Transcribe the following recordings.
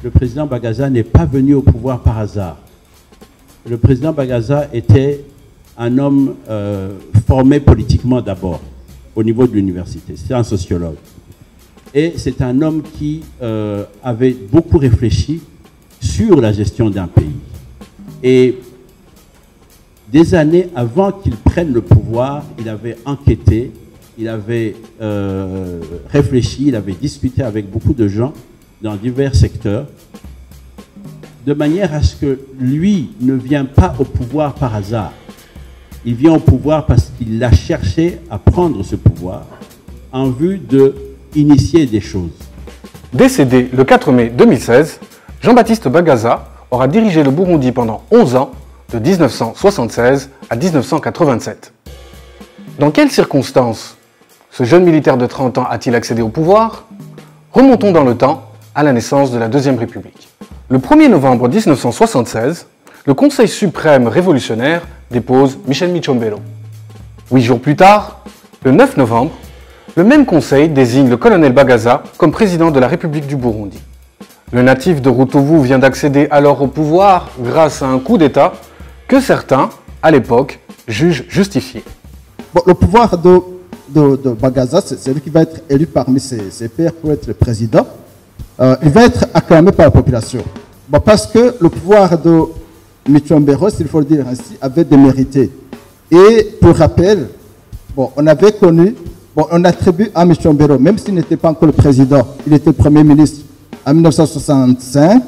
Le président Bagaza n'est pas venu au pouvoir par hasard. Le président Bagaza était un homme formé politiquement d'abord, au niveau de l'université. C'est un sociologue. Et c'est un homme qui avait beaucoup réfléchi sur la gestion d'un pays. Et des années avant qu'il prenne le pouvoir, il avait enquêté, il avait réfléchi, il avait discuté avec beaucoup de gens dans divers secteurs, de manière à ce que lui ne vienne pas au pouvoir par hasard. Il vient au pouvoir parce qu'il a cherché à prendre ce pouvoir en vue d'initier des choses. Décédé le 4 mai 2016, Jean-Baptiste Bagaza aura dirigé le Burundi pendant 11 ans, de 1976 à 1987. Dans quelles circonstances ce jeune militaire de 30 ans a-t-il accédé au pouvoir? Remontons dans le temps à la naissance de la Deuxième République. Le 1er novembre 1976, le Conseil suprême révolutionnaire dépose Michel Micombero. 8 jours plus tard, le 9 novembre, le même conseil désigne le colonel Bagaza comme président de la République du Burundi. Le natif de Rutovu vient d'accéder alors au pouvoir grâce à un coup d'État que certains, à l'époque, jugent justifié. Bon, le pouvoir de Bagaza, c'est lui qui va être élu parmi ses pairs pour être le président. Il va être acclamé par la population. Bon, parce que le pouvoir de Micombero, s'il faut le dire ainsi, avait démérité. Et pour rappel, bon, on avait connu, bon, on attribue à Micombero, même s'il n'était pas encore le président, il était Premier ministre en 1965,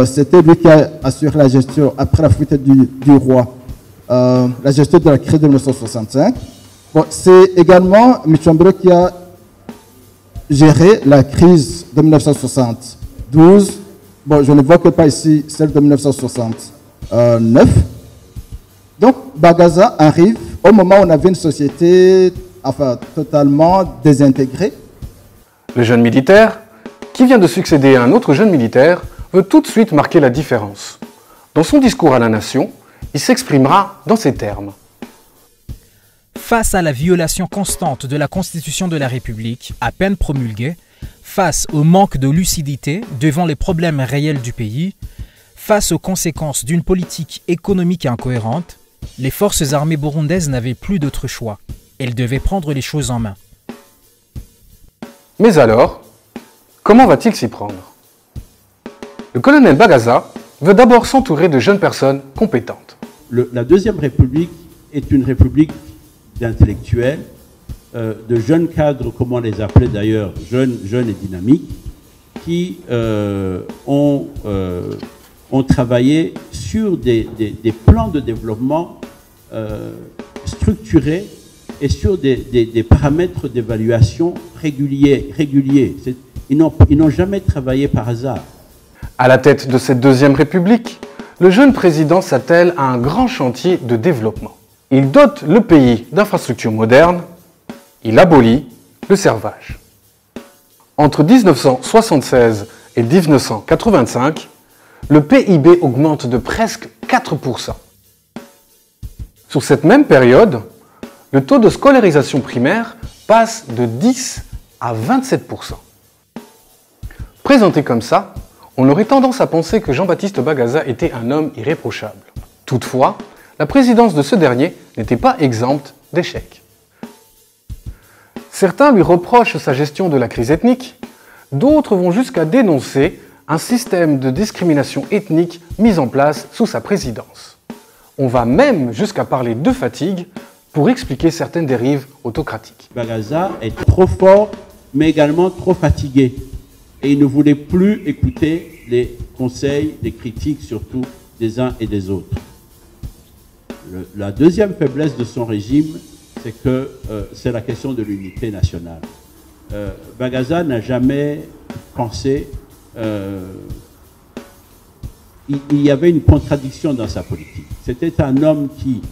c'était lui qui a assuré la gestion, après la fuite du roi, la gestion de la crise de 1965. Bon, c'est également Micombero qui a géré la crise de 1972. Bon, je ne vois que pas ici celle de 1969. Donc, Bagaza arrive au moment où on avait une société totalement désintégrée. Le jeune militaire, qui vient de succéder à un autre jeune militaire, veut tout de suite marquer la différence. Dans son discours à la nation, il s'exprimera dans ces termes. Face à la violation constante de la Constitution de la République, à peine promulguée, face au manque de lucidité devant les problèmes réels du pays, face aux conséquences d'une politique économique incohérente, les forces armées burundaises n'avaient plus d'autre choix. Elles devaient prendre les choses en main. Mais alors, comment va-t-il s'y prendre? Le colonel Bagaza veut d'abord s'entourer de jeunes personnes compétentes. La Deuxième République est une république d'intellectuels, de jeunes cadres, comme on les appelait d'ailleurs, jeunes et dynamiques, qui ont travaillé sur des plans de développement structurés et sur des paramètres d'évaluation réguliers. Ils n'ont jamais travaillé par hasard. À la tête de cette Deuxième République, le jeune président s'attelle à un grand chantier de développement. Il dote le pays d'infrastructures modernes, il abolit le servage. Entre 1976 et 1985, le PIB augmente de presque 4%. Sur cette même période, le taux de scolarisation primaire passe de 10 à 27%. Présenté comme ça, on aurait tendance à penser que Jean-Baptiste Bagaza était un homme irréprochable. Toutefois, la présidence de ce dernier n'était pas exempte d'échecs. Certains lui reprochent sa gestion de la crise ethnique, d'autres vont jusqu'à dénoncer un système de discrimination ethnique mis en place sous sa présidence. On va même jusqu'à parler de fatigue pour expliquer certaines dérives autocratiques. Bagaza est trop fort, mais également trop fatigué. Et il ne voulait plus écouter les conseils, les critiques surtout des uns et des autres. La deuxième faiblesse de son régime, c'est que c'est la question de l'unité nationale. Bagaza n'a jamais pensé... il y avait une contradiction dans sa politique. C'était un homme qui,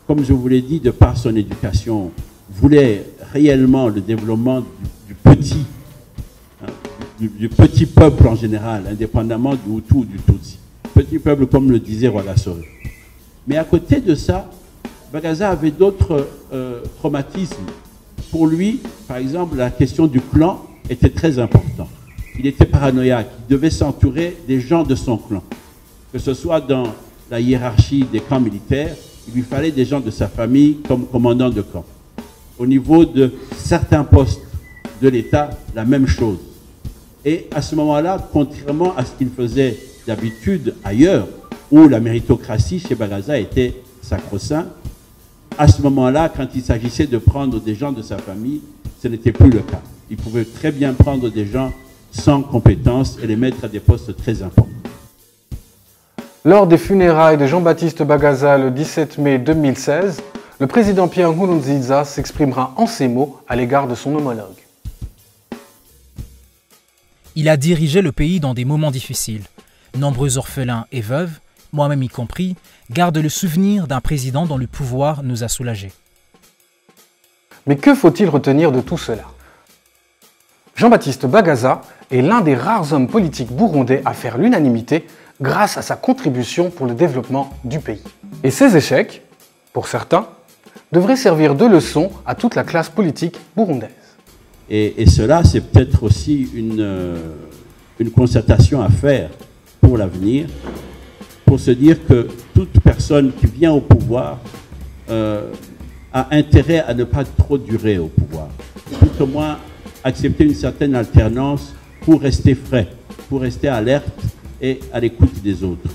comme je vous l'ai dit, de par son éducation, voulait réellement le développement du petit peuple en général, indépendamment du Hutu ou du Tutsi. Petit peuple, comme le disait Rwagasore. Mais à côté de ça, Bagaza avait d'autres traumatismes. Pour lui, par exemple, la question du clan était très importante. il était paranoïaque, il devait s'entourer des gens de son clan. Que ce soit dans la hiérarchie des camps militaires, il lui fallait des gens de sa famille comme commandant de camp. Au niveau de certains postes de l'État, la même chose. Et à ce moment-là, contrairement à ce qu'il faisait d'habitude ailleurs, où la méritocratie chez Bagaza était sacro-saint, à ce moment-là, quand il s'agissait de prendre des gens de sa famille, ce n'était plus le cas. Il pouvait très bien prendre des gens sans compétences et les mettre à des postes très importants. Lors des funérailles de Jean-Baptiste Bagaza le 17 mai 2016, le président Pierre Nkurunziza s'exprimera en ces mots à l'égard de son homologue. Il a dirigé le pays dans des moments difficiles. Nombreux orphelins et veuves, moi-même y compris, gardent le souvenir d'un président dont le pouvoir nous a soulagés. Mais que faut-il retenir de tout cela? Jean-Baptiste Bagaza est l'un des rares hommes politiques burundais à faire l'unanimité grâce à sa contribution pour le développement du pays. Et ses échecs, pour certains, devraient servir de leçon à toute la classe politique burundaise. Et cela, c'est peut-être aussi une concertation à faire pour l'avenir, pour se dire que toute personne qui vient au pouvoir a intérêt à ne pas trop durer au pouvoir. Tout au moins accepter une certaine alternance pour rester frais, pour rester alerte et à l'écoute des autres.